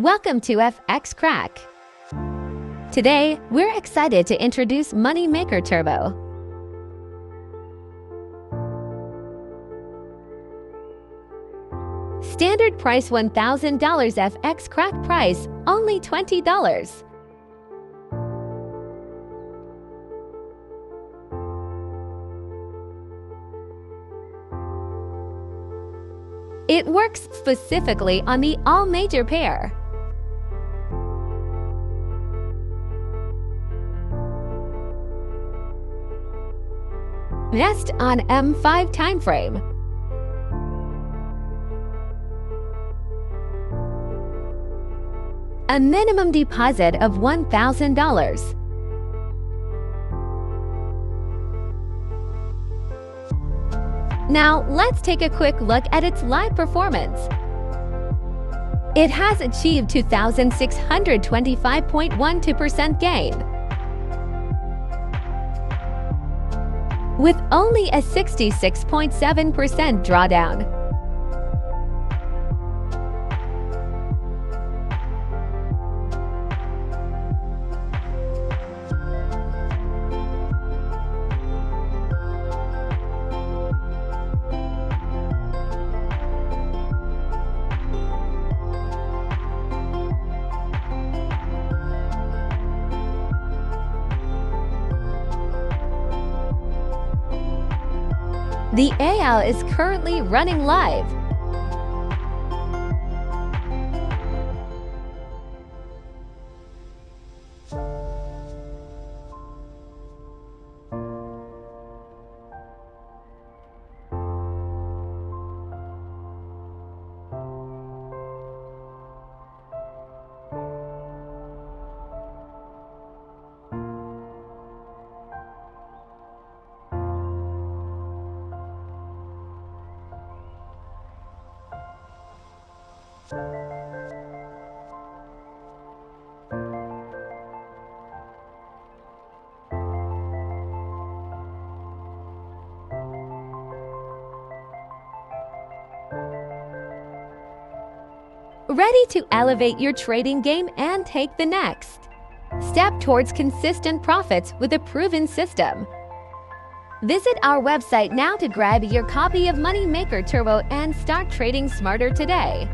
Welcome to FX Crack. Today, we're excited to introduce Moneymaker Turbo. Standard price $1,000, FX Crack price only $20. It works specifically on the all-major pair. Best on M5 timeframe. A minimum deposit of $1,000. Now, let's take a quick look at its live performance. It has achieved 2,625.12% gain, with only a 66.7% drawdown. The AL is currently running live. Ready to elevate your trading game and take the next step towards consistent profits with a proven system. Visit our website now to grab your copy of Moneymaker Turbo and start trading smarter today.